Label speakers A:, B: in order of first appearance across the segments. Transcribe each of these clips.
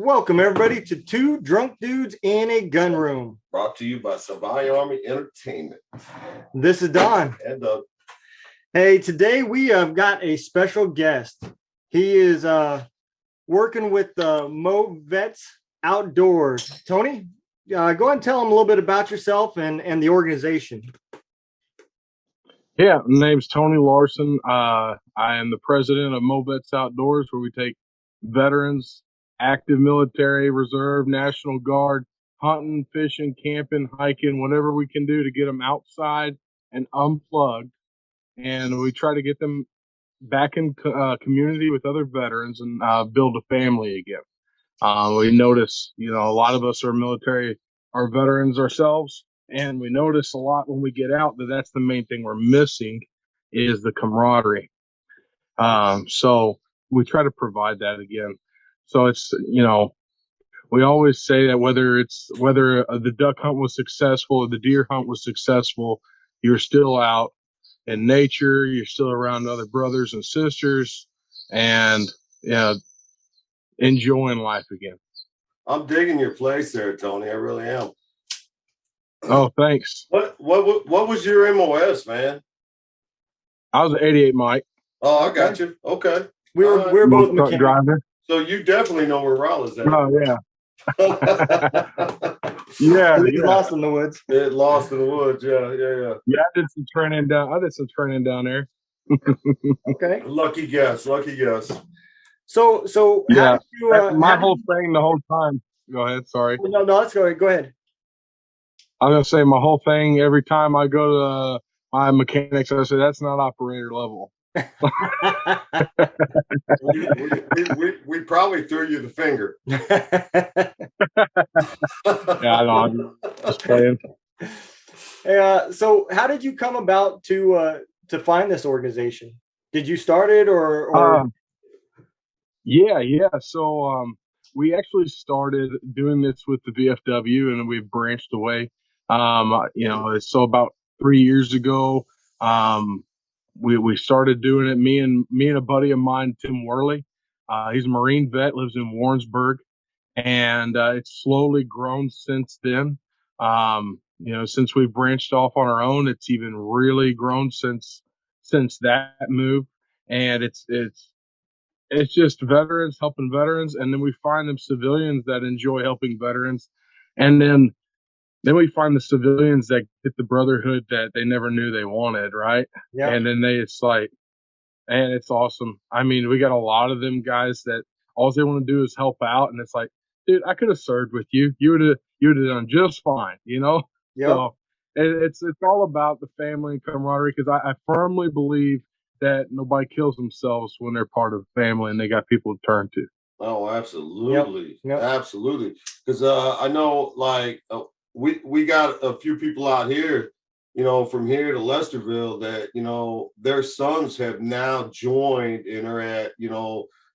A: Welcome, everybody, to Two Drunk Dudes in a Gun Room.
B: Brought to you by Savai Army Entertainment.
A: This is Don.
B: And Doug.
A: Hey, today we have got a special guest. He is working with Mo Vets Outdoors. Tony, go ahead and tell him a little bit about yourself and the organization.
C: Yeah, my name's Tony Larsen. I am the president of Mo Vets Outdoors, where we take veterans, active military, reserve, National Guard, hunting, fishing, camping, hiking, whatever we can do to get them outside and unplugged. And we try to get them back in community with other veterans and build a family again. We notice, a lot of us are veterans ourselves. And we notice a lot when we get out that's the main thing we're missing is the camaraderie. So we try to provide that again. So it's, we always say that whether the duck hunt was successful or the deer hunt was successful, you're still out in nature, you're still around other brothers and sisters, and enjoying life again.
B: I'm digging your place there, Tony. I really am.
C: Oh, thanks.
B: What was your MOS, man?
C: I was an 88 Mike.
B: Oh, I got you. Okay.
A: We were both
C: truck driver.
B: So you definitely know where Rollins at.
C: Oh yeah.
A: He's lost in the woods.
B: Lost in the woods. Yeah.
C: Yeah, I did some training down there.
A: Okay.
B: Lucky guess.
A: So
C: yeah, my whole thing the whole time. Go ahead. Sorry.
A: No, let's go ahead.
C: I'm gonna say my whole thing every time I go to my mechanics, I say that's not operator level.
B: we probably threw you the finger.
C: Yeah, I know. I'm just playing.
A: So how did you come about to find this organization? Did you start it or?
C: Yeah. So we actually started doing this with the VFW, and we've branched away. So about 3 years ago, we started doing it. Me and a buddy of mine, Tim Worley. He's a Marine vet, lives in Warrensburg, and it's slowly grown since then. Since we've branched off on our own, it's even really grown since that move. And it's just veterans helping veterans, and then we find them civilians that enjoy helping veterans, and then we find the civilians that get the brotherhood that they never knew they wanted, right?
A: Yeah.
C: And then it's awesome. I mean, we got a lot of them guys that all they want to do is help out, and it's like, dude, I could have served with you. You would have done just fine,
A: Yep.
C: So it's all about the family and camaraderie, because I firmly believe that nobody kills themselves when they're part of a family and they got people to turn to.
B: Oh, absolutely.
A: Yep.
B: Absolutely. Because I know, like, we got a few people out here, from here to Lesterville that, their sons have now joined and are at,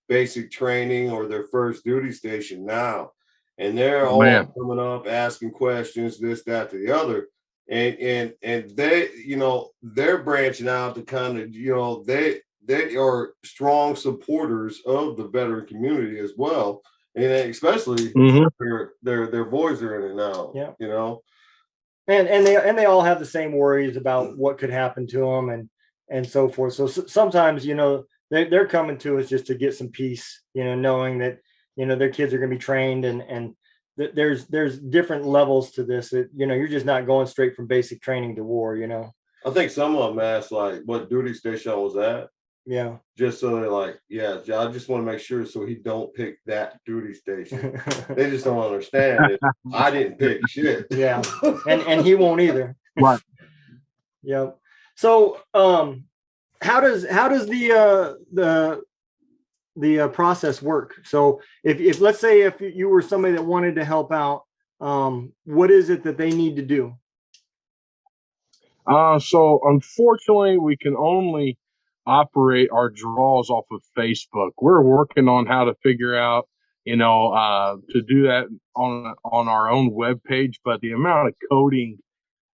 B: basic training or their first duty station now. And they're all coming up, asking questions, this, that, to the other. And they, they're branching out to kind of, they are strong supporters of the veteran community as well. And especially their boys are in it now.
A: Yeah. And they all have the same worries about what could happen to them and so forth. So sometimes, they're coming to us just to get some peace, knowing that, their kids are going to be trained and there's different levels to this. You're just not going straight from basic training to war,
B: I think some of them asked, like, what duty station I was at.
A: Yeah.
B: Just so they're like, yeah, I just want to make sure so he don't pick that duty station. They just don't understand it. I didn't pick shit.
A: Yeah. And he won't either.
C: Right.
A: Yeah. So how does the process work? So if let's say if you were somebody that wanted to help out, what is it that they need to do?
C: So unfortunately, we can only operate our draws off of Facebook. We're working on how to figure out, to do that on our own webpage, but the amount of coding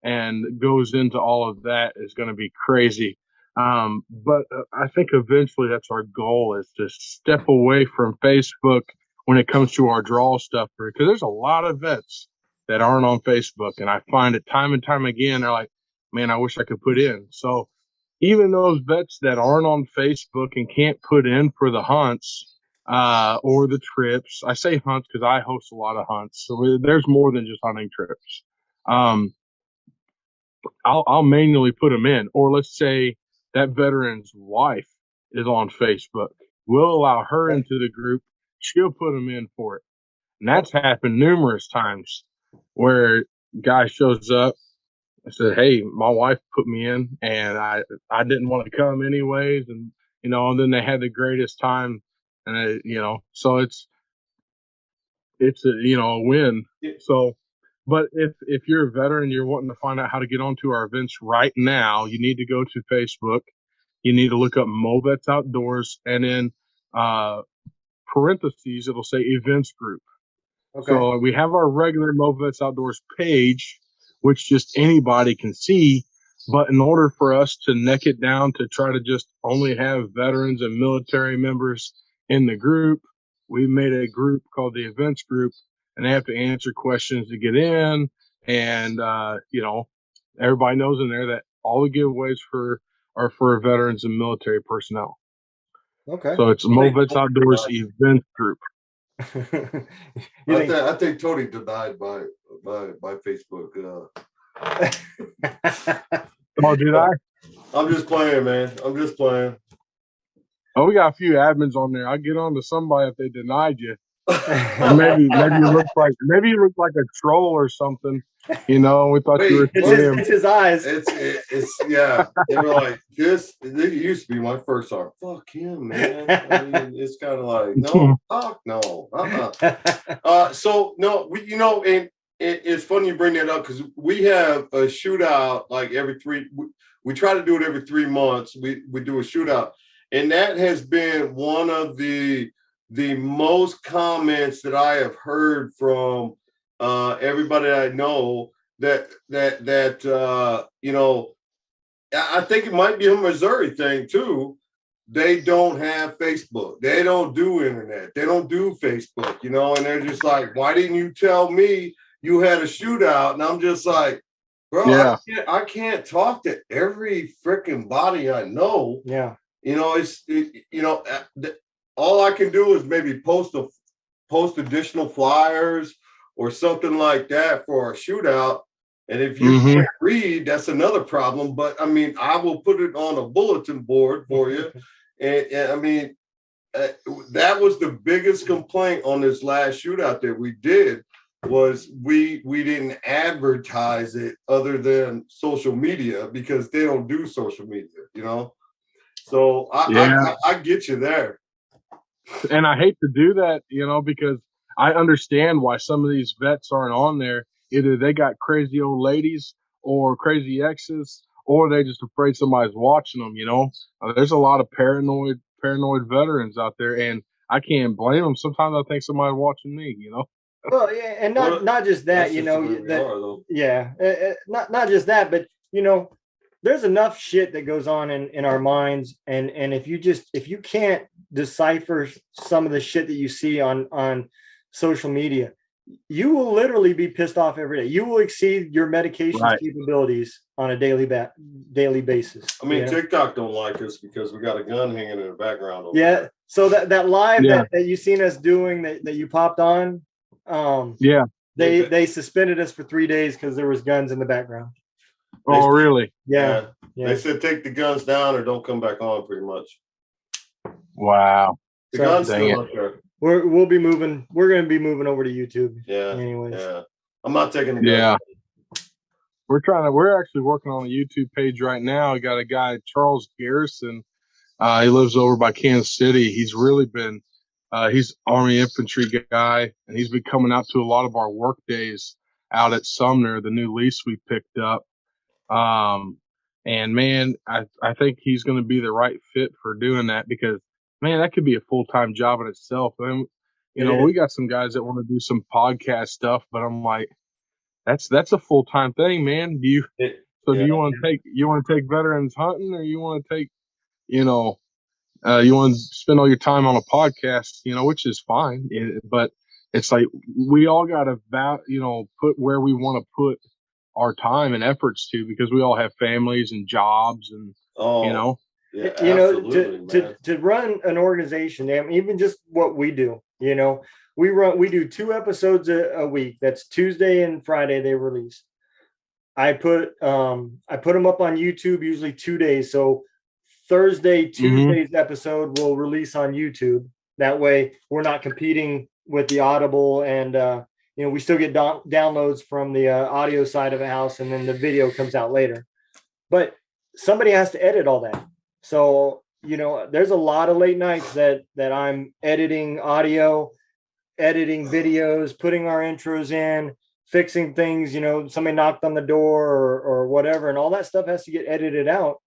C: and goes into all of that is going to be crazy. But I think eventually that's our goal, is to step away from Facebook when it comes to our draw stuff, because there's a lot of vets that aren't on Facebook, and I find it time and time again. They're like, "Man, I wish I could put in." So even those vets that aren't on Facebook and can't put in for the hunts or the trips, I say hunts because I host a lot of hunts, so there's more than just hunting trips. I'll manually put them in, or let's say that veteran's wife is on Facebook. We'll allow her into the group. She'll put them in for it. And that's happened numerous times where guy shows up. I said, "Hey, my wife put me in, and I didn't want to come anyways." And and then they had the greatest time, and so it's a win. So, but if you're a veteran, you're wanting to find out how to get onto our events right now, you need to go to Facebook. You need to look up Movets Outdoors, and in parentheses, it'll say events group.
A: Okay.
C: So we have our regular Movets Outdoors page, which just anybody can see. But in order for us to neck it down to try to just only have veterans and military members in the group, we made a group called the events group, and they have to answer questions to get in. And, everybody knows in there that all the giveaways are for veterans and military personnel.
A: Okay.
C: So it's Movets Outdoors events group.
B: I think Tony denied by Facebook.
C: Oh, did I?
B: I'm just playing, man. I'm just playing.
C: Oh, we got a few admins on there. I'll get on to somebody if they denied you. Or maybe you look like a troll or something. We thought you were
A: it's his eyes.
B: It's yeah. They were like, this used to be my first thought. Fuck him, man. I mean, it's kind of like, no, fuck no. So no, and it's funny you bring that up because we have a shootout like every we try to do it every 3 months. We do a shootout. And that has been one of the most comments that I have heard from everybody I know that I think it might be a Missouri thing too. They don't have Facebook. They don't do internet. They don't do Facebook, and they're just like, why didn't you tell me you had a shootout? And I'm just like, bro, yeah. I can't talk to every freaking body I know.
A: Yeah.
B: All I can do is maybe post additional flyers or something like that for a shootout. And if you can't read, that's another problem. But I mean, I will put it on a bulletin board for you. and I mean, that was the biggest complaint on this last shootout that we did was we didn't advertise it other than social media because they don't do social media, So I get you there.
C: And I hate to do that, because I understand why some of these vets aren't on there. Either they got crazy old ladies or crazy exes, or they just afraid somebody's watching them. There's a lot of paranoid veterans out there, and I can't blame them. Sometimes I think somebody's watching me.
A: Well, yeah, and not just that, not just that, but there's enough shit that goes on in our minds, and if you can't decipher some of the shit that you see on social media, you will literally be pissed off every day. You will exceed your medication capabilities on a daily basis.
B: I mean, TikTok don't like us because we got a gun hanging in the background.
A: There. So that live that you seen us doing that you popped on, they suspended us for 3 days because there was guns in the background.
C: Oh, really?
A: Yeah.
B: They said take the guns down or don't come back on, pretty much.
C: Wow.
B: The guns still up there.
A: We'll be moving. We're going to be moving over to YouTube.
B: Yeah.
A: Anyways.
B: Yeah. I'm not taking the guns.
C: Yeah. We're actually working on a YouTube page right now. We got a guy, Charles Garrison. He lives over by Kansas City. He's really been, he's Army infantry guy, and he's been coming out to a lot of our work days out at Sumner, the new lease we picked up. And man, I think he's going to be the right fit for doing that because, man, that could be a full-time job in itself. And, we got some guys that want to do some podcast stuff, but I'm like, that's a full-time thing, man. Do you want to take veterans hunting, or you want to take, you want to spend all your time on a podcast, which is fine. But it's like we all got to put where we want to put our time and efforts to, because we all have families and jobs and
B: Oh, yeah,
A: to,
B: absolutely, man.
A: to run an organization, even just what we do, we do 2 episodes a week. That's Tuesday and Friday they release. I put them up on YouTube usually 2 days. So Thursday, Tuesday's episode will release on YouTube. That way we're not competing with the Audible, and we still get downloads from the audio side of the house, and then the video comes out later. But somebody has to edit all that. So, there's a lot of late nights that I'm editing audio, editing videos, putting our intros in, fixing things, somebody knocked on the door or whatever, and all that stuff has to get edited out.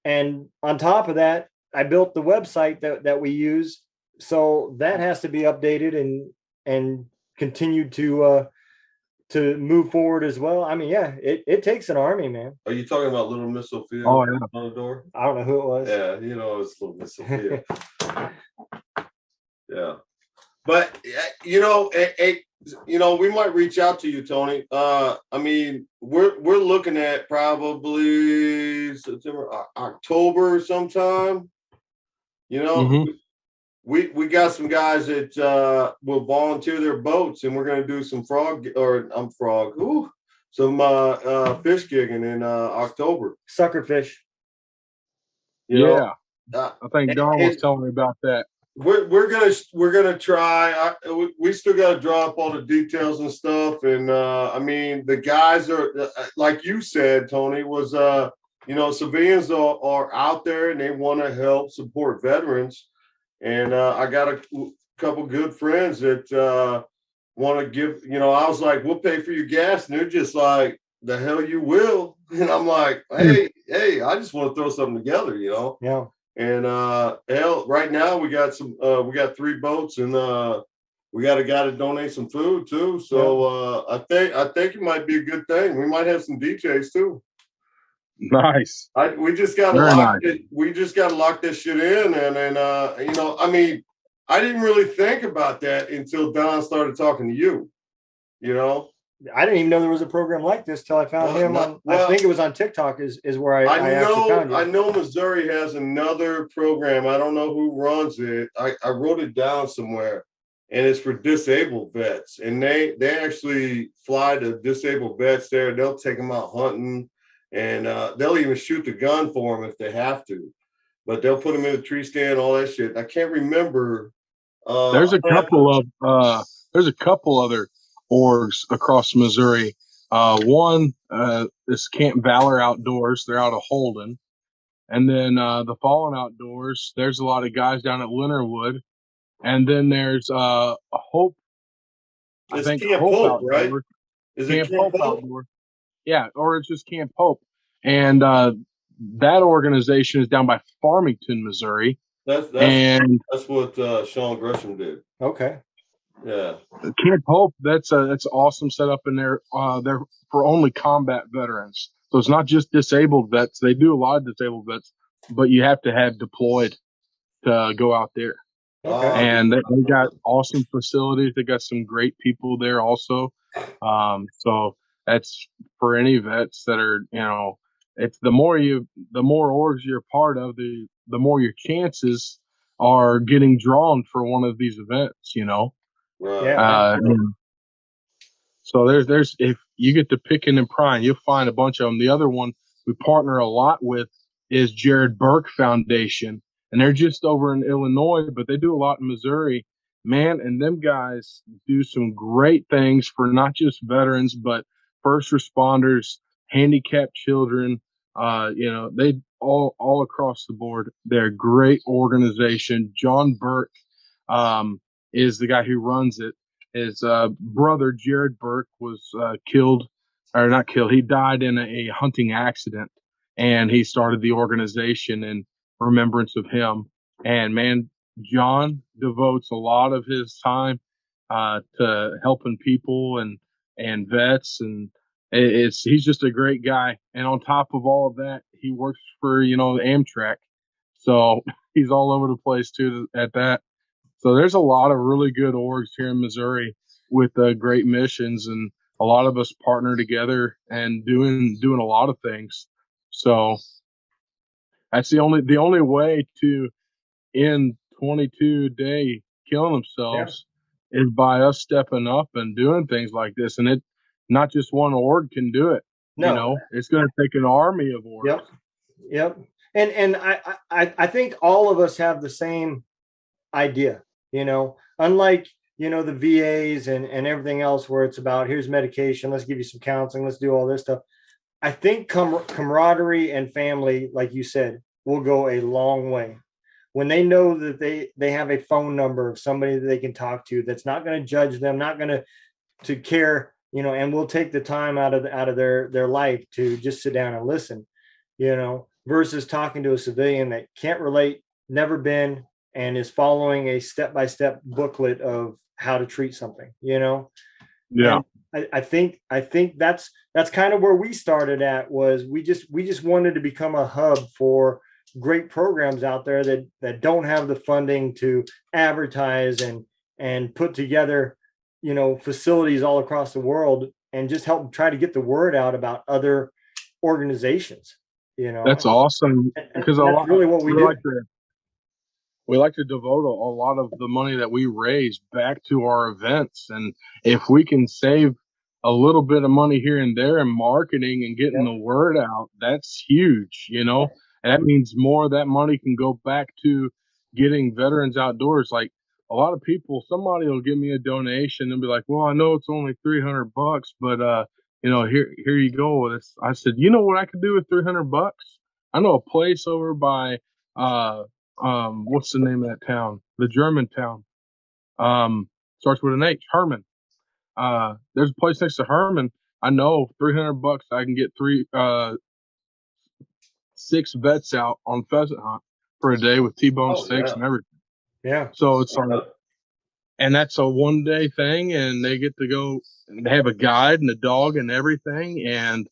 A: And on top of that, I built the website that we use. So that has to be updated and continued to move forward as well. I mean, yeah, it takes an army, man.
B: Are you talking about Little Miss Sophia
C: on
B: the door?
A: I don't know who it was.
B: Yeah, it's Little Miss Sophia. Yeah. But we might reach out to you, Tony. I mean, we're looking at probably September, October sometime. We got some guys that will volunteer their boats, and we're going to do some fish gigging in October.
A: Sucker fish.
C: I think Don was telling me about that.
B: We're gonna try. We still got to draw up all the details and stuff. And I mean, the guys are like you said, Tony, was civilians are out there and they want to help support veterans. And I got a couple good friends that want to give. I was like, we'll pay for your gas, and they're just like, the hell you will. And I'm like, hey, I just want to throw something together,
A: Yeah.
B: And right now we got 3 boats, and we got a guy to donate some food too. So I think it might be a good thing. We might have some DJs too.
C: Nice.
B: We just got to lock it. We just got to lock this shit in, and then I mean, I didn't really think about that until Don started talking to you.
A: I didn't even know there was a program like this till I found him I think it was on TikTok is where I actually found you.
B: I know Missouri has another program. I don't know who runs it. I wrote it down somewhere, and it's for disabled vets. And they actually fly to disabled vets there. They'll take them out hunting, and they'll even shoot the gun for them if they have to. But they'll put them in a tree stand, all that shit. I can't remember.
C: There's a couple other orgs across Missouri. One is Camp Valor Outdoors. They're out of Holden. And then the Fallen Outdoors, there's a lot of guys down at Leonardwood. And then there's Hope.
B: It's I think Camp Hope, right? Is it Camp Hope?
C: Outdoor. Yeah, or it's just Camp Hope. And that organization is down by Farmington, Missouri.
B: That's what Sean Gresham did.
A: Okay.
B: Yeah.
C: Camp Hope, that's awesome setup in there. They're for only combat veterans. So it's not just disabled vets. They do a lot of disabled vets, but you have to have deployed to go out there.
A: Okay.
C: And they got awesome facilities. They got some great people there also. So that's for any vets that are, it's the more orgs you're part of, the more your chances are getting drawn for one of these events,
B: Right.
A: Yeah.
C: So there's if you get to picking and prying, you'll find a bunch of them. The other one we partner a lot with is Jared Burke Foundation, and they're just over in Illinois, but they do a lot in Missouri, man. And them guys do some great things for not just veterans, but first responders, handicapped children. They all across the board. They're a great organization. John Burke is the guy who runs it. His brother, Jared Burke, was not killed. He died in a hunting accident, and he started the organization in remembrance of him. And man, John devotes a lot of his time to helping people and vets, and he's just a great guy. And on top of all of that, he works for Amtrak. So he's all over the place too at that. So there's a lot of really good orgs here in Missouri with great missions, and a lot of us partner together and doing a lot of things. So that's the only way to end 22 day killing
A: Yeah.
C: themselves is by us stepping up and doing things like this. And it not just one org can do it.
A: No.
C: It's going to take an army of orgs.
A: Yep. Yep. And I think all of us have the same idea, unlike, the VAs and everything else where it's about here's medication, let's give you some counseling, let's do all this stuff. I think camaraderie and family, like you said, will go a long way when they know that they have a phone number of somebody that they can talk to that's not going to judge them, not going to care, and will take the time out of their life to just sit down and listen, versus talking to a civilian that can't relate, never been, and is following a step-by-step booklet of how to treat something,
C: Yeah.
A: And I think that's kind of where we started at. Was we just wanted to become a hub for great programs out there that don't have the funding to advertise and put together, facilities all across the world, and just help try to get the word out about other organizations.
C: That's awesome, because
A: that's really what we do.
C: We like to devote a lot of the money that we raise back to our events. And if we can save a little bit of money here and there in marketing and getting the word out, that's huge, And that means more of that money can go back to getting veterans outdoors. Like a lot of people, somebody will give me a donation and be like, well, I know it's only $300, but, here you go. I said, you know what I could do with $300? I know a place over by, what's the name of that town? The German town. Starts with an H. Herman. There's a place next to Herman. I know $300 I can get 6 vets out on pheasant hunt for a day with T-bone steaks and everything.
A: Yeah.
C: So it's and that's a 1-day thing, and they get to go. They have a guide and a dog and everything, and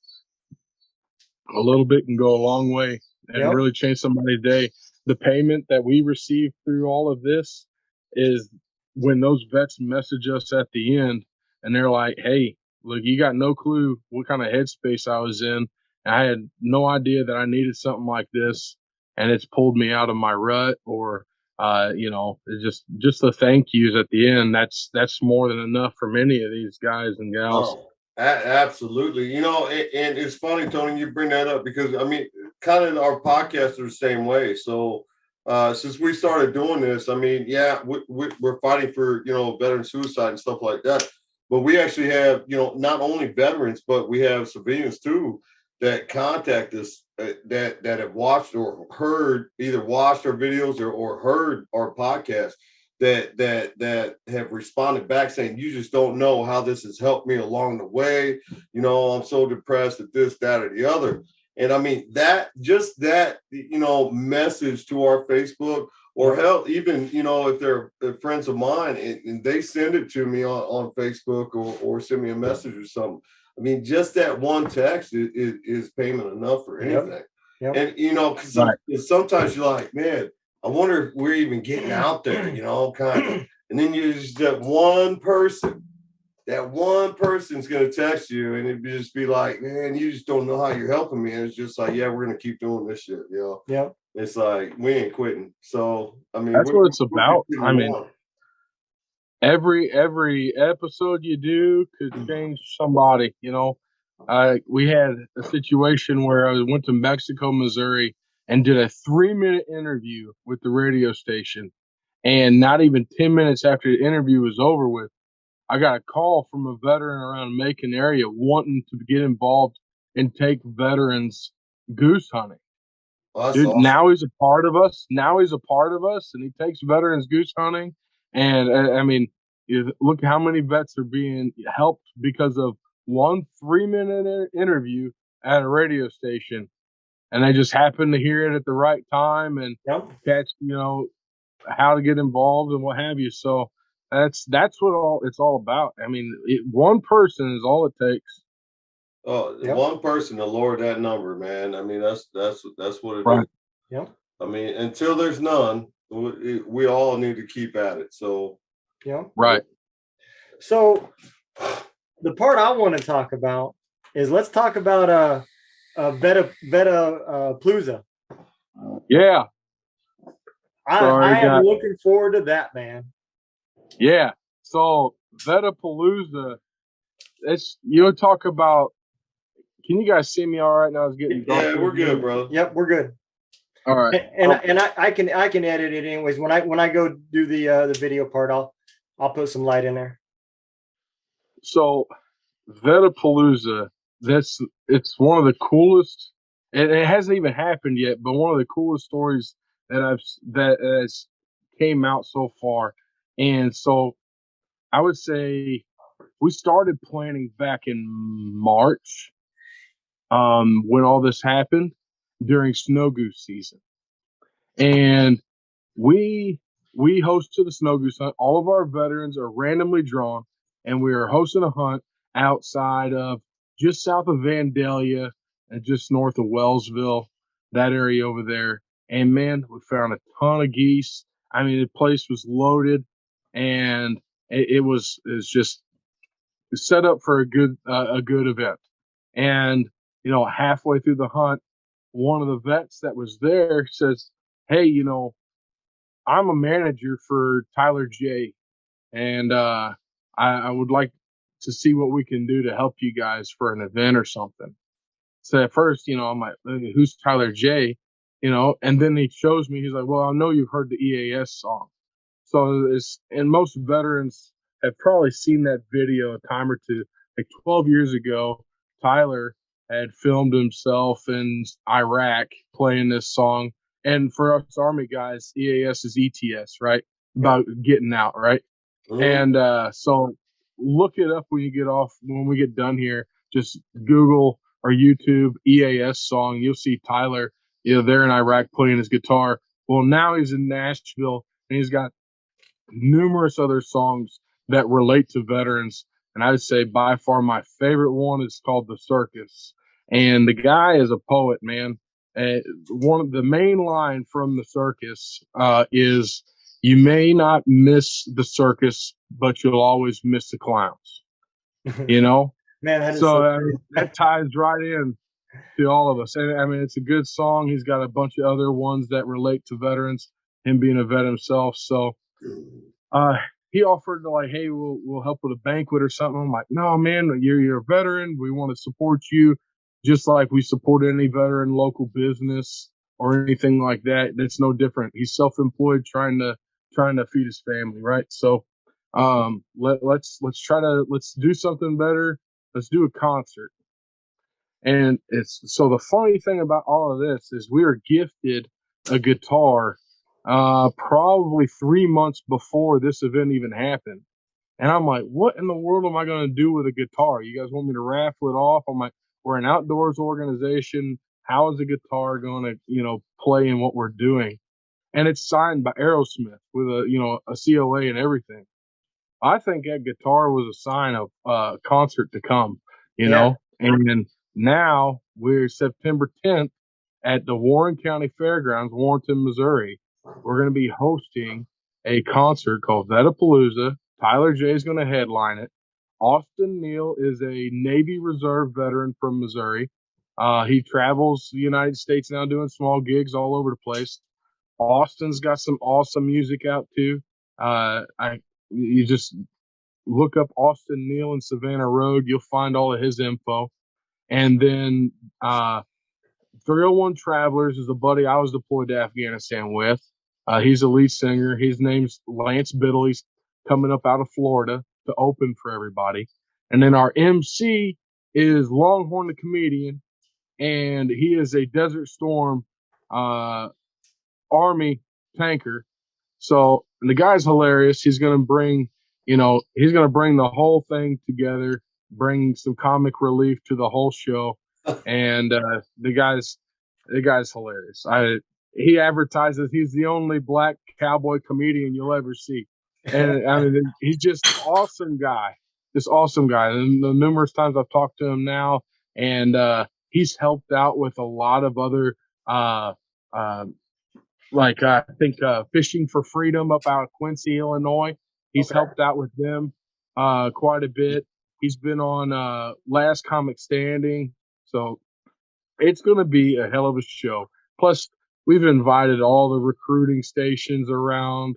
C: a little bit can go a long way and really change somebody's day. The payment that we receive through all of this is when those vets message us at the end and they're like, hey, look, you got no clue what kind of headspace I was in. I had no idea that I needed something like this, and it's pulled me out of my rut. Or it's just the thank yous at the end. That's more than enough for many of these guys and gals.
B: Oh, absolutely. And it's funny, Tony, you bring that up, because I mean, kind of our podcasts are the same way. So since we started doing this, I mean, yeah, we're fighting for, veteran suicide and stuff like that. But we actually have, not only veterans, but we have civilians too that contact us, that have watched or heard, either watched our videos or heard our podcast, that have responded back saying, you just don't know how this has helped me along the way. I'm so depressed at this, that, or the other. And I mean, that message to our Facebook, or hell, even, if they're friends of mine and they send it to me on Facebook, or send me a message or something. I mean, just that one text is payment enough for anything.
A: Yep.
B: And, because sometimes you're like, man, I wonder if we're even getting out there, kind of. And then you just that one person's going to text you, and it'd just be like, man, you just don't know how you're helping me. And it's just like, yeah, we're going to keep doing this shit,
A: Yeah.
B: It's like, we ain't quitting. So, I mean,
C: that's what it's about. I mean, every episode you do could change somebody. We had a situation where I went to Mexico, Missouri, and did a 3-minute interview with the radio station. And not even 10 minutes after the interview was over with, I got a call from a veteran around Macon area wanting to get involved and take veterans goose hunting.
B: Well,
C: dude,
B: awesome.
C: Now he's a part of us. And he takes veterans goose hunting. And I mean, look how many vets are being helped because of one 3-minute interview at a radio station, and they just happen to hear it at the right time and catch, how to get involved and what have you. So that's what it's all about. I mean, one person is all it takes.
B: Oh, one person to lower that number, man. I mean, that's what it
C: Right.
B: is.
A: Yep.
B: I mean, until there's none, we all need to keep at it. So,
A: Yeah.
C: Right.
A: So the part I want to talk about is let's talk about Veta Plusa.
C: Yeah.
A: I am looking forward to that, man.
C: Yeah. So Vetapalooza, talk about. Can you guys see me all right now? It's getting dark.
B: Yeah, we're good, bro.
A: Yep, we're good.
C: All right.
A: And I can edit it anyways. When I go do the video part, I'll put some light in there.
C: So Vetapalooza, it's one of the coolest, and it hasn't even happened yet, but one of the coolest stories that has came out so far. And so I would say we started planning back in March, when all this happened during snow goose season. And we hosted a snow goose hunt. All of our veterans are randomly drawn, and we are hosting a hunt outside of just south of Vandalia and just north of Wellsville, that area over there. And man, we found a ton of geese. I mean, the place was loaded, and it was just set up for a good event. And halfway through the hunt, one of the vets that was there says, "Hey, I'm a manager for Tyler J, and I would like to see what we can do to help you guys for an event or something." So at first, I'm like, "Who's Tyler J?" And then he shows me. He's like, "Well, I know you've heard the EAS song." So and most veterans have probably seen that video a time or two. Like 12 years ago, Tyler had filmed himself in Iraq playing this song. And for us Army guys, EAS is ETS, right? About getting out, right?
B: Mhm.
C: And so look it up when we get done here. Just Google or YouTube EAS song. You'll see Tyler, there in Iraq playing his guitar. Well, now he's in Nashville and he's got numerous other songs that relate to veterans. And I would say by far my favorite one is called The Circus. And the guy is a poet, man. One of the main line from The Circus is, "You may not miss the circus, but you'll always miss the clowns." You know?
A: Man, that is
C: So
A: so
C: I mean, that ties right in to all of us. And I mean, it's a good song. He's got a bunch of other ones that relate to veterans, him being a vet himself. So uh, he offered to, like, "Hey, we'll help with a banquet or something." I'm like, "No, man, you're a veteran. We want to support you, just like we support any veteran local business or anything like that. That's no different. He's self-employed, trying to feed his family, right? So, let's do something better. Let's do a concert." And it's so the funny thing about all of this is we were gifted a guitar probably 3 months before this event even happened. And I'm like, "What in the world am I going to do with a guitar? You guys want me to raffle it off?" I'm like, "We're an outdoors organization. How is a guitar going to, play in what we're doing?" And it's signed by Aerosmith with a COA and everything. I think that guitar was a sign of concert to come,
A: Yeah.
C: And now we're September 10th at the Warren County Fairgrounds, Warrenton, Missouri. We're going to be hosting a concert called Vetapalooza. Tyler J is going to headline it. Austin Neal is a Navy Reserve veteran from Missouri. He travels the United States now doing small gigs all over the place. Austin's got some awesome music out too. I You just look up Austin Neal and Savannah Road. You'll find all of his info. And then 301 Travelers is a buddy I was deployed to Afghanistan with. He's a lead singer. His name's Lance Biddle. He's coming up out of Florida to open for everybody. And then our MC is Longhorn the Comedian, and he is a Desert Storm Army tanker. So the guy's hilarious. He's gonna bring the whole thing together, bring some comic relief to the whole show, and the guy's hilarious. He advertises he's the only black cowboy comedian you'll ever see, and I mean he's just awesome guy. And the numerous times I've talked to him now, and he's helped out with a lot of other uh, uh, like I think Fishing for Freedom up out of Quincy, Illinois. He's
A: Okay.
C: helped out with them quite a bit. He's been on Last Comic Standing, so it's going to be a hell of a show. Plus, we've invited all the recruiting stations around.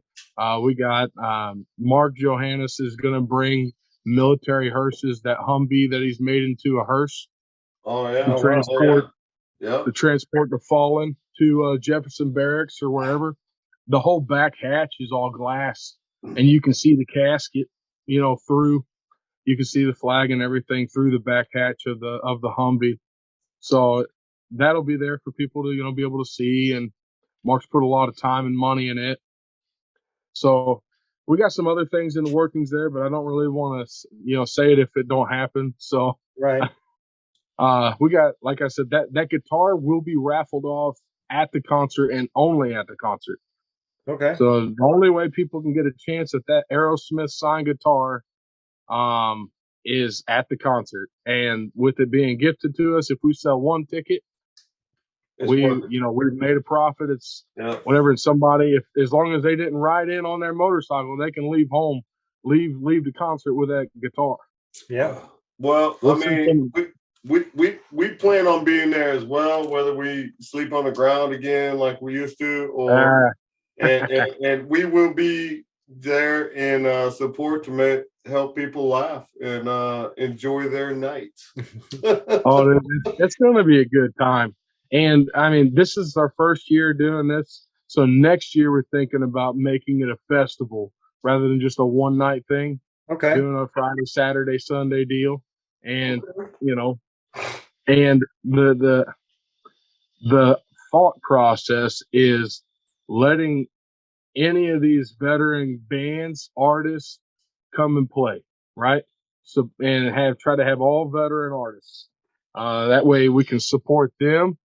C: We got Mark Johannes is going to bring military hearses, that Humvee that he's made into a hearse
B: Oh yeah.
C: to
A: Oh, wow.
C: transport
B: Yeah.
C: the fallen to Jefferson Barracks or wherever. The whole back hatch is all glass, and you can see the casket, through. You can see the flag and everything through the back hatch of the Humvee. So that'll be there for people to be able to see. And Mark's put a lot of time and money in it. So we got some other things in the workings there, but I don't really want to say it if it don't happen. So
A: Right.
C: we got, like I said, that guitar will be raffled off at the concert and only at the concert.
A: Okay.
C: So the only way people can get a chance at that Aerosmith signed guitar is at the concert. And with it being gifted to us, if we sell one ticket, we've made a profit. It's whatever. It's somebody, if as long as they didn't ride in on their motorcycle, they can leave home, leave the concert with that guitar.
A: Yeah.
B: Well, I mean, we plan on being there as well, whether we sleep on the ground again like we used to, or and we will be there in support to help people laugh and enjoy their night.
C: Oh, it's going to be a good time. And I mean, this is our first year doing this. So next year we're thinking about making it a festival rather than just a one night thing.
A: Okay.
C: Doing a Friday, Saturday, Sunday deal. And, and the thought process is letting any of these veteran bands, artists come and play, right? So, and try to have all veteran artists. That way we can support them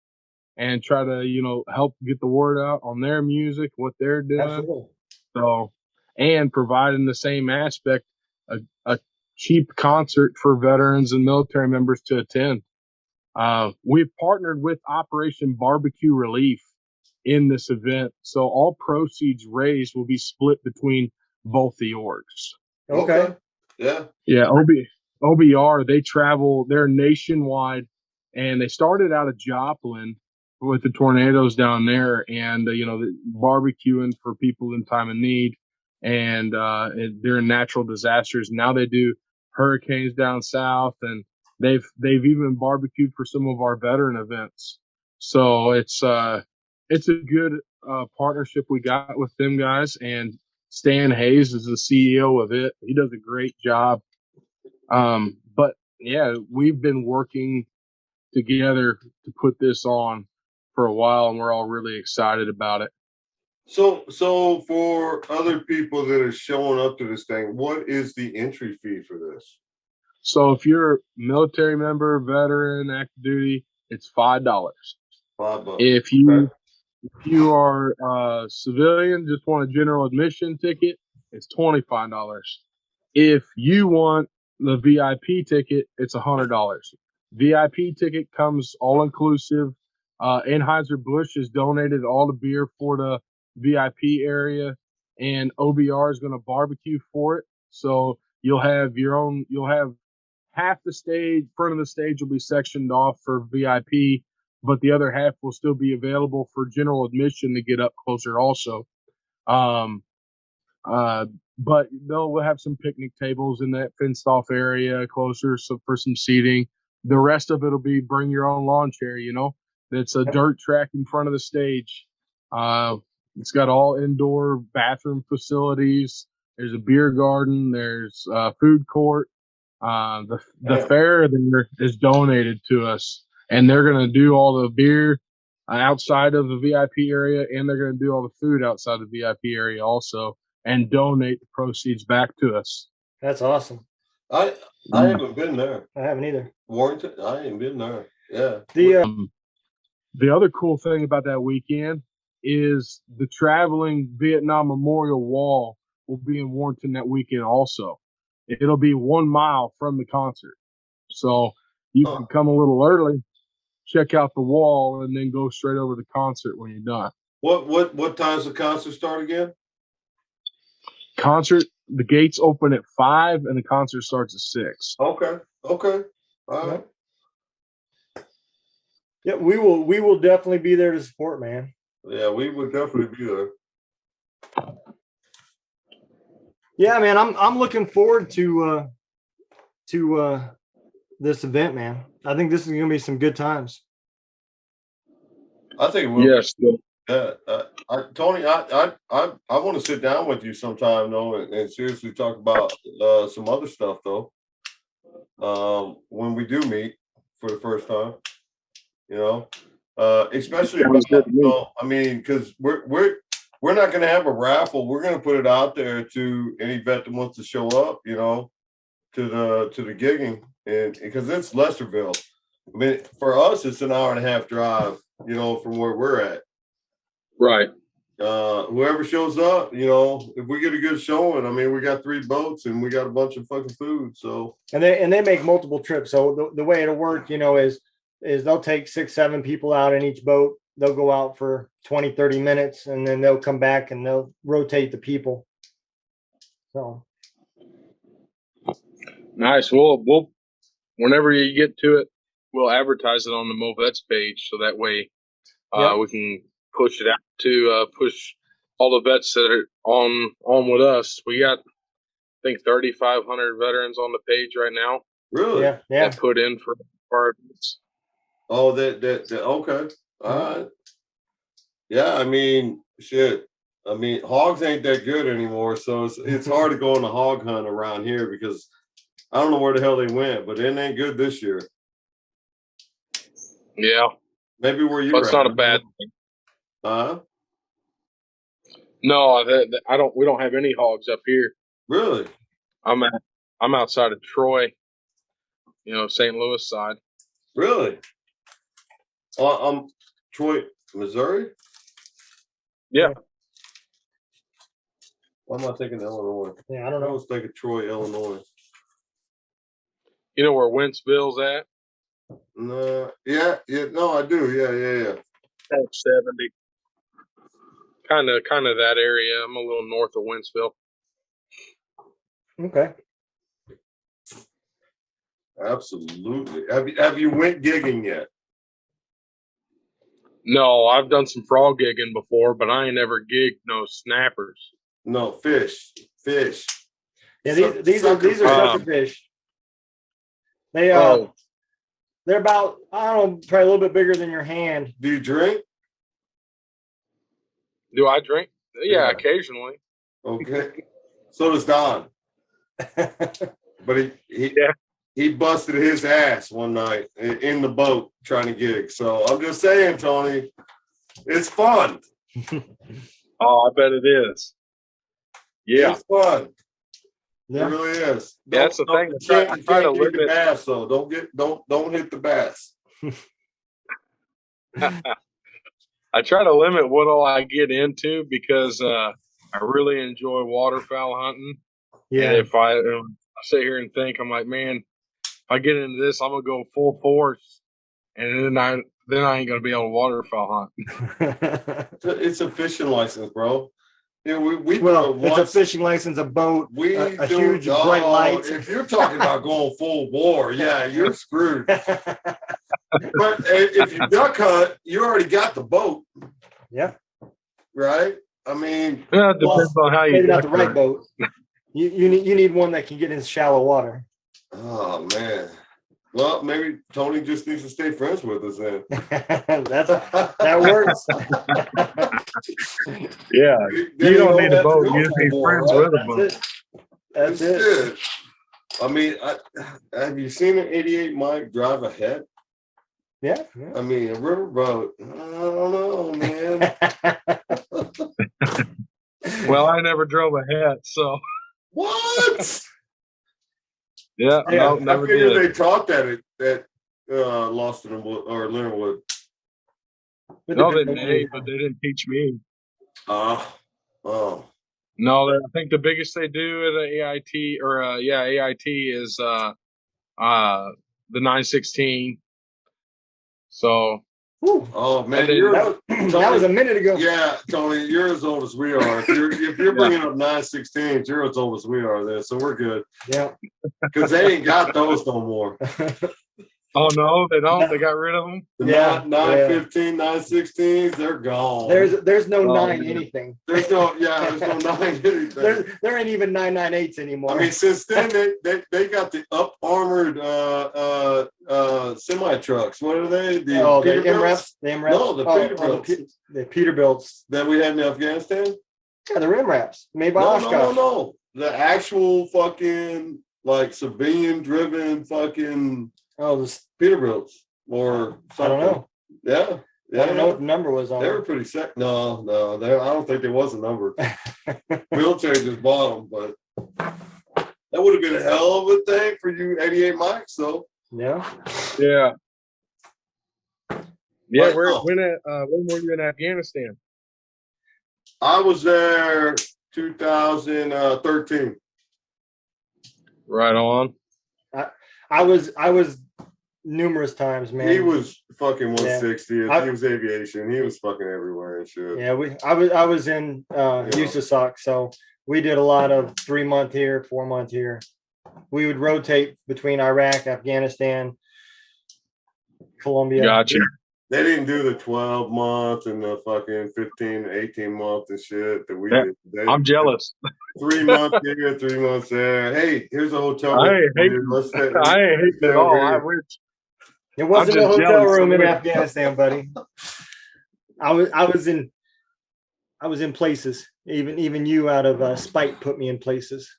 C: and try to, help get the word out on their music, what they're doing.
A: Absolutely.
C: So, and providing the same aspect, a cheap concert for veterans and military members to attend. We've partnered with Operation Barbecue Relief in this event. So all proceeds raised will be split between both the orgs.
B: Okay. Yeah.
C: Yeah. OBR, they're nationwide, and they started out of Joplin with the tornadoes down there and, barbecuing for people in time of need and during natural disasters. Now they do hurricanes down south, and they've even barbecued for some of our veteran events. So it's a good partnership we got with them guys, and Stan Hayes is the CEO of it. He does a great job. But yeah, we've been working together to put this on for a while, and we're all really excited about it.
B: So for other people that are showing up to this thing, what is the entry fee for this?
C: So if you're a military member, veteran, active duty, it's $5.
B: $5.
C: If you are a civilian, just want a general admission ticket, it's $25. If you want the VIP ticket, it's $100. VIP ticket comes all inclusive. Anheuser-Busch has donated all the beer for the VIP area, and OBR is going to barbecue for it. So you'll have half the front of the stage will be sectioned off for VIP, but the other half will still be available for general admission to get up closer also. Um, but we'll have some picnic tables in that fenced off area closer for some seating. The rest of it'll be bring your own lawn chair, That's a dirt track in front of the stage. It's got all indoor bathroom facilities. There's a beer garden. There's a food court. The fair there is donated to us, and they're going to do all the beer outside of the VIP area, and they're going to do all the food outside the VIP area also, and donate the proceeds back to us.
A: That's awesome.
B: I haven't been there.
A: I haven't either.
B: Warrington, I ain't been there. Yeah.
C: The other cool thing about that weekend is the traveling Vietnam Memorial Wall will be in Warrington that weekend also. It'll be 1 mile from the concert. So you can come a little early, check out the wall, and then go straight over to the concert when you're done.
B: What time's the concert start again?
C: Concert, the gates open at 5 and the concert starts at 6.
B: Okay. All right.
A: Yeah, we will definitely be there to support, man.
B: Yeah, we would definitely be there.
A: Yeah, man, I'm looking forward to this event, man. I think this is gonna be some good times.
B: I think we'll.
C: Yes.
B: Tony, I want to sit down with you sometime though, and seriously talk about some other stuff though. When we do meet for the first time, you know, especially about, I mean, because we're not going to have a raffle. We're going to put it out there to any vet that wants to show up, you know, to the gigging, and because it's Lesterville. I mean, for us, it's an hour and a half drive, you know, from where we're at.
C: Right.
B: Whoever shows up, you know, if we get a good showing, I mean, we got 3 boats and we got a bunch of fucking food. So
A: and they make multiple trips. So the way it'll work, you know, is they'll take 6, 7 people out in each boat. They'll go out for 20, 30 minutes and then they'll come back and they'll rotate the people. So
C: nice. We'll whenever you get to it, we'll advertise it on the MoVets page so that way we can push it out to push all the vets that are on with us. We got, I think, 3,500 veterans on the page right now.
B: Really?
A: Yeah.
C: That put in for our events.
B: Oh, that okay. All right. Yeah, I mean, shit. I mean, hogs ain't that good anymore, so it's hard to go on a hog hunt around here because I don't know where the hell they went, but it ain't good this year.
C: Yeah.
B: Maybe where you.
C: That's not a bad thing. No, I don't. We don't have any hogs up here.
B: Really?
C: I'm outside of Troy, you know, St. Louis side.
B: Really? Troy, Missouri?
C: Yeah.
B: Why am I thinking Illinois?
A: Yeah, I don't know.
B: I was thinking Troy, Illinois.
C: You know where Wentzville's at?
B: No, no, I do. Yeah.
C: 70. Kind of that area. I'm a little north of Wentzville.
A: Okay.
B: Absolutely. Have you went gigging yet?
C: No, I've done some frog gigging before, but I ain't never gigged no snappers.
B: No, fish.
A: Yeah, these are sucker fish. They're about, I don't know, probably a little bit bigger than your hand.
B: Do you drink?
C: Do I drink? Yeah. Occasionally.
B: Okay. So does Don. But he busted his ass one night in the boat trying to gig. So I'm just saying, Tony, it's fun.
C: Oh, I bet it is. Yeah.
B: It's fun.
A: Yeah.
B: It really is.
C: That's the thing.
B: You can't hit the bass, though. Don't hit the bass.
C: I try to limit what all I get into because I really enjoy waterfowl hunting. Yeah. And if I sit here and think, I'm like, man, if I get into this, I'm gonna go full force, and then I ain't gonna be able to waterfowl
B: hunt. It's a fishing license, bro. Yeah,
A: it's a fishing license, a boat, a huge bright light.
B: If you're talking about going full bore, yeah, you're screwed. But if you duck hunt, you already got the boat.
A: Yeah.
B: Right? I mean,
C: yeah, it depends on how you
A: maybe not the right boat. You need one that can get in shallow water.
B: Oh man. Well, maybe Tony just needs to stay friends with us then.
A: that works.
C: Yeah. You don't need a boat. You just need friends with a boat.
A: That's it.
B: I mean, have you seen an 88 Mike drive a head?
A: Yeah.
B: I mean, a riverboat. I don't know, man.
C: Well, I never drove a head, so.
B: What?
C: Yeah, no, never did.
B: They taught that at Lawson or Leonardwood.
C: No, they may, but they didn't teach me.
B: Oh.
C: No, I think the biggest they do at AIT AIT is the 916. So
A: Whew.
B: Oh man,
A: That was a minute ago.
B: Yeah, Tony, you're as old as we are. If you're bringing up 916s, you're as old as we are. Then, so we're good.
A: Yeah,
B: because they ain't got those no more.
C: Oh no, they don't. They got rid of them.
B: The 915, 916s, they're gone.
A: There's no 9 anything.
B: There's no 9 anything.
A: There ain't even 998s anymore.
B: I mean, since then they got the up armored semi trucks. What are they?
A: The MREPs? The MREPs?
B: No, the Peterbilts.
A: The Peterbilts
B: that we had in Afghanistan.
A: Yeah, the MREPs made by Oshkosh.
B: No. The actual fucking like civilian driven fucking
A: the
B: Peterbilts or something.
A: I don't know.
B: Yeah.
A: I don't know what the number was on.
B: They were pretty sick. No, I don't think there was a number. Military just bought them, but that would have been a hell of a thing for you 88 mics, though.
A: Yeah.
C: Yeah. Yeah. When were you in Afghanistan?
B: I was there 2013.
C: Right on.
A: I was numerous times, man.
B: He was fucking 160. He was aviation. He was fucking everywhere and shit.
A: Yeah, I was in USASOC, so we did a lot of 3-month here, 4-month here. We would rotate between Iraq, Afghanistan, Colombia.
C: Gotcha.
B: They didn't do the 12 month and the fucking 15, 18 month and shit that we did.
C: I'm jealous.
B: 3 months here, 3 months there. Hey, here's a hotel.
C: I ain't hate it at all. I wish.
A: It wasn't a hotel room in Afghanistan, buddy. I was in places. Even you, out of spite, put me in places.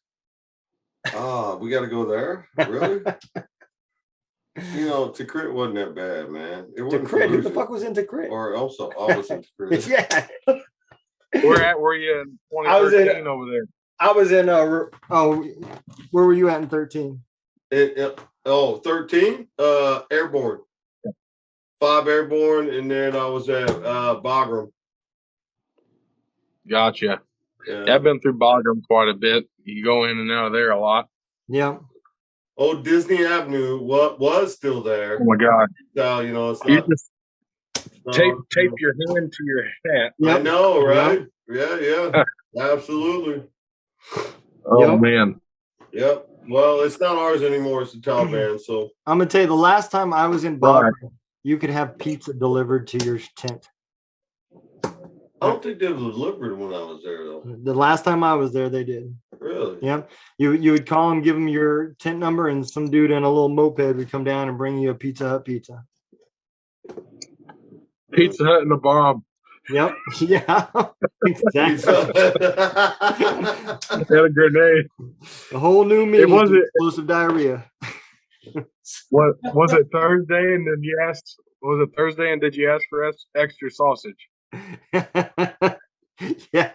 B: We got to go there. Really? Tikrit wasn't that bad, man. It wasn't
A: Tikrit. Who the fuck was in Tikrit?
B: Or also, I was in Tikrit.
A: Yeah.
C: Were you in 2013 over there?
A: I was in. Where were you at in 13?
B: 13? Airborne. 5 airborne, and then I was at Bagram.
C: Gotcha. Yeah, I've been through Bagram quite a bit. You go in and out of there a lot.
A: Yeah.
B: Old Disney Avenue was still there.
C: Oh my God.
B: It's not.
C: You just tape your hand to your hat.
B: Yep. I know, right? Yeah. Absolutely.
C: Oh man.
B: Yep. Well, it's not ours anymore. It's the Taliban. So
A: I'm gonna tell you, the last time I was in Bagram, you could have pizza delivered to your tent.
B: I don't think they delivered when I was there, though.
A: The last time I was there, they did.
B: Really?
A: Yeah. You would call them, give them your tent number, and some dude in a little moped would come down and bring you a Pizza Hut pizza.
C: Pizza Hut and a bomb.
A: Yep. Yeah. Exactly.
C: Had a grenade.
A: A whole new meal.
C: Was it
A: explosive diarrhea?
C: What was it Thursday? And did you ask? Was it Thursday? And did you ask for extra sausage?
A: Yeah.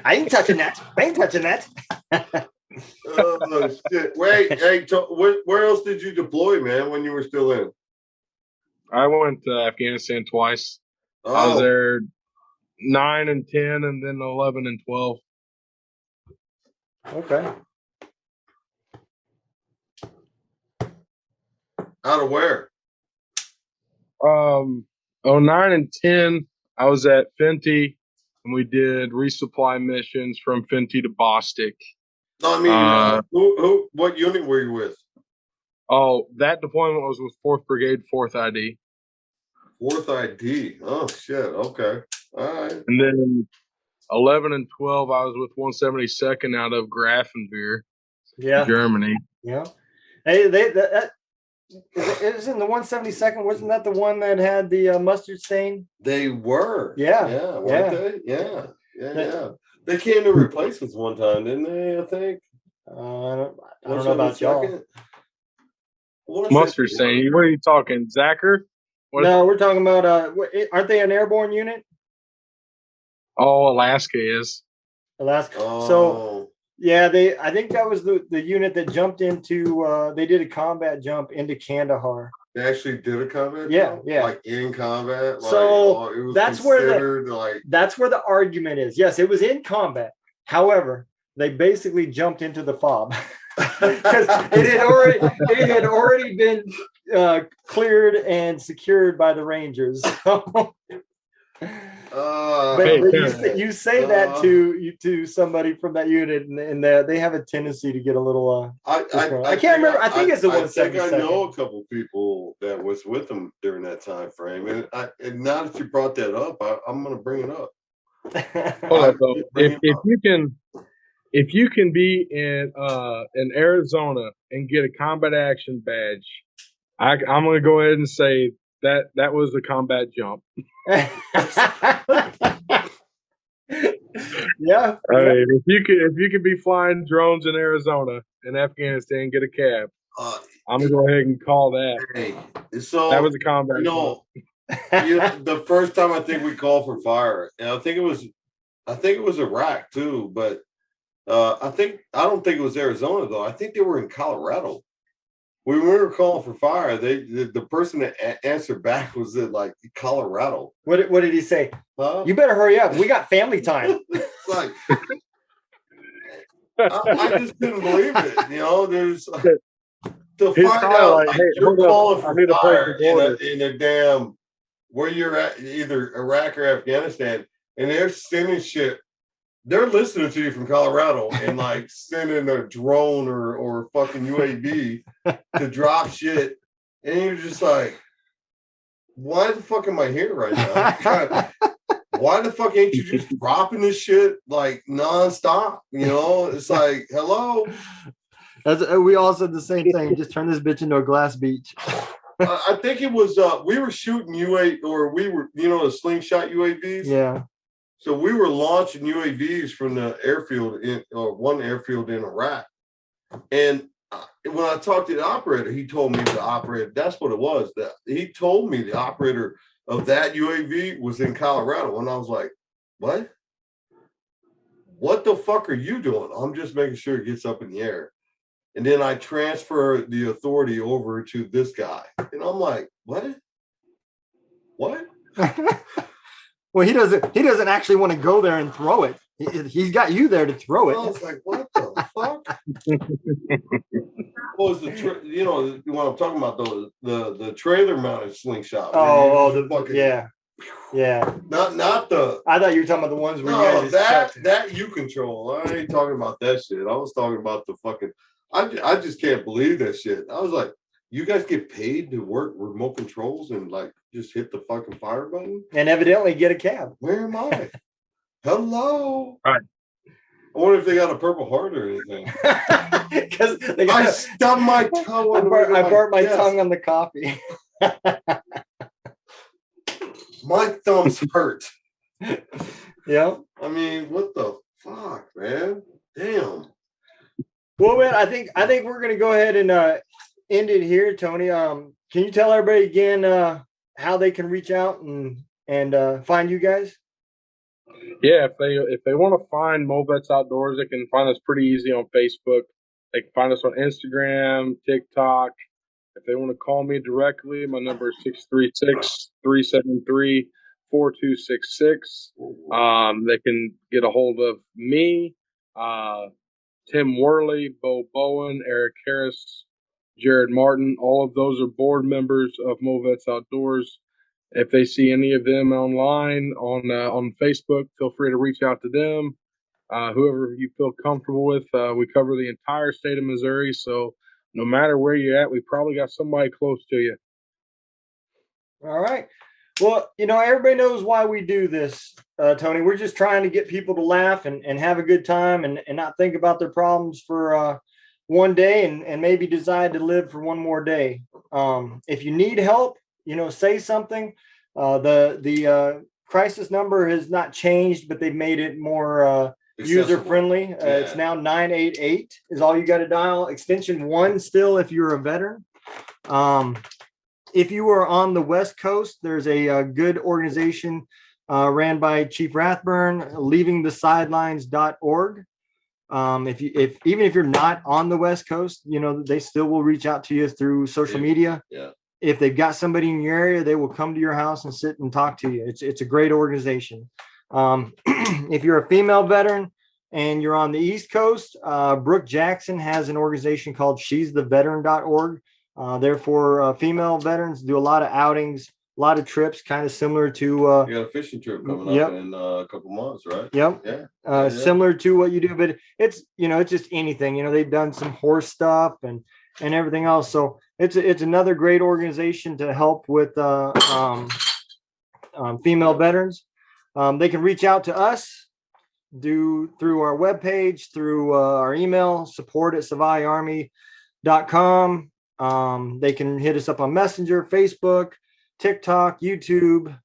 A: I ain't touching that.
B: Oh shit! Wait, hey, where else did you deploy, man? When you were still in?
C: I went to Afghanistan twice. Oh. I was there 9 and 10, and then 11 and 12.
A: Okay.
B: Out of where?
C: 9 and 10, I was at Fenty, and we did resupply missions from Fenty to Bostic.
B: No, I mean, what unit were you with?
C: Oh, that deployment was with 4th Brigade, 4th ID.
B: 4th ID. Oh, shit. Okay. All right.
C: And then 11 and 12, I was with 172nd out of Grafenwehr, Germany.
A: Yeah. Hey, that isn't the 172nd? Wasn't that the one that had the mustard stain?
B: They were.
A: Yeah.
B: Yeah. Weren't they? Yeah. They came to replacements one time, didn't they? I think.
A: I don't know about y'all.
C: Mustard stain. What are you talking, Zacher?
A: No, we're talking about. Aren't they an airborne unit?
C: Oh, Alaska is.
A: Alaska.
B: Oh.
A: So yeah, I think that was the unit that jumped into. They did a combat jump into Kandahar.
B: They actually did a combat.
A: Yeah.
B: Like in combat.
A: So
B: it was
A: that's where the argument is. Yes, it was in combat. However, they basically jumped into the FOB. because it had already been cleared and secured by the Rangers. But you say that to somebody from that unit, and they have a tendency to get a little. I can't remember. I think it's the 172nd.
B: I think I know a couple people that was with them during that time frame, and now that you brought that up, I'm going to bring it up.
C: If you can be in Arizona and get a combat action badge, I'm going to go ahead and say that was a combat jump.
A: Yeah.
C: I mean, if you could be flying drones in Arizona and Afghanistan and get a cab, I'm gonna go ahead and call that.
B: Hey, so
C: that was a combat.
B: The first time I think we called for fire, and I think it was Iraq too, but I don't think it was Arizona though. I think they were in Colorado. When we were calling for fire, the person that answered back was in like Colorado.
A: What did he say? You better hurry up. We got family time.
B: Like, I just couldn't believe it. There's to find out like, you're calling for fire in a damn where you're at, either Iraq or Afghanistan, and they're sending shit. They're listening to you from Colorado and like sending a drone or fucking UAV to drop shit. And you're just like, why the fuck am I here right now? Why the fuck ain't you just dropping this shit like nonstop? It's like, hello.
A: We all said the same thing. Just turn this bitch into a glass beach.
B: I think it was, we were shooting the slingshot UAVs.
A: Yeah.
B: So we were launching UAVs from the airfield one airfield in Iraq. And when I talked to the operator, he told me that's what it was. That he told me the operator of that UAV was in Colorado. And I was like, what? What the fuck are you doing? I'm just making sure it gets up in the air. And then I transfer the authority over to this guy. And I'm like, what? What?
A: Well, he doesn't actually want to go there and throw it. He's got you there to throw it.
B: I was like, what the fuck? What was what I'm talking about though? The trailer mounted slingshot.
A: Yeah.
B: Not the.
A: I thought you were talking about the ones where
B: that you control. I ain't talking about that shit. I was talking about the fucking. I just can't believe that shit. I was like, you guys get paid to work remote controls and like just hit the fucking fire button
A: and evidently get a cab.
B: Where am I? Hello.
C: All right.
B: I wonder if they got a Purple Heart or anything.
A: Because
B: I stubbed my toe.
A: I burnt my tongue on the coffee.
B: My thumbs hurt.
A: Yeah.
B: I mean, what the fuck, man? Damn.
A: Well, man, I think we're gonna go ahead and end it here, Tony. Can you tell everybody again how they can reach out and find you guys?
C: Yeah, if they want to find Movets Outdoors, they can find us pretty easy on Facebook. They can find us on Instagram, TikTok. If they want to call me directly, my number is 636-373-4266. They can get a hold of me, Tim Worley, Bo Bowen, Eric Harris, Jared Martin. All of those are board members of Movets Outdoors. If they see any of them online on Facebook, feel free to reach out to them. Whoever you feel comfortable with. We cover the entire state of Missouri, so no matter where you're at, we probably got somebody close to you.
A: All right. Well, everybody knows why we do this, Tony. We're just trying to get people to laugh and have a good time and not think about their problems for one day and maybe decide to live for one more day. If you need help, say something. The crisis number has not changed, but they've made it more user friendly. It's now 988 is all you got to dial. Extension 1 still if you're a veteran. If you are on the West Coast, there's a good organization ran by Chief Rathburn, leavingthesidelines.org. Even if you're not on the West Coast, they still will reach out to you through social media.
B: Yeah.
A: If they've got somebody in your area, they will come to your house and sit and talk to you. It's a great organization. If you're a female veteran, and you're on the East Coast, Brooke Jackson has an organization called she'stheveteran.org. Therefore, female veterans do a lot of outings, a lot of trips, kind of similar to.
B: You got a fishing trip coming up in a couple months, right?
A: Yep.
B: Yeah.
A: Similar to what you do, but it's it's just anything. They've done some horse stuff and everything else. So it's another great organization to help with female veterans. They can reach out to us through our webpage, through our email, support@savaiarmy.com. They can hit us up on Messenger, Facebook, TikTok, YouTube,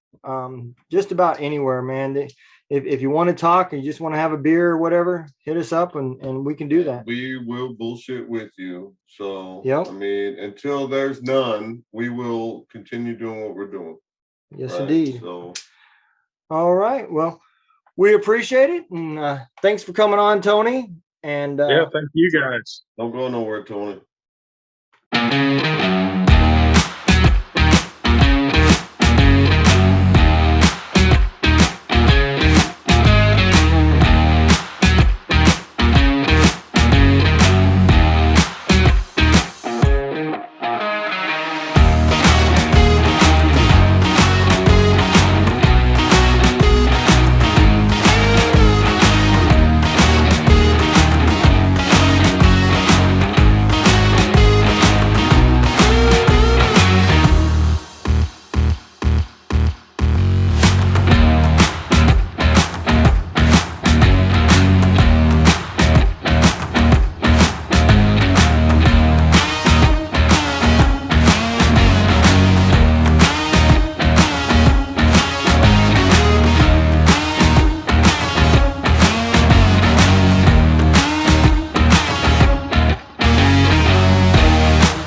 A: just about anywhere, man. If you want to talk and you just want to have a beer or whatever, hit us up and we can do that.
B: We will bullshit with you. So,
A: yep.
B: I mean, until there's none, we will continue doing what we're doing.
A: Yes, right? Indeed.
B: So,
A: all right. Well, we appreciate it. And thanks for coming on, Tony. And
C: yeah, thank you guys.
B: Don't go nowhere, Tony.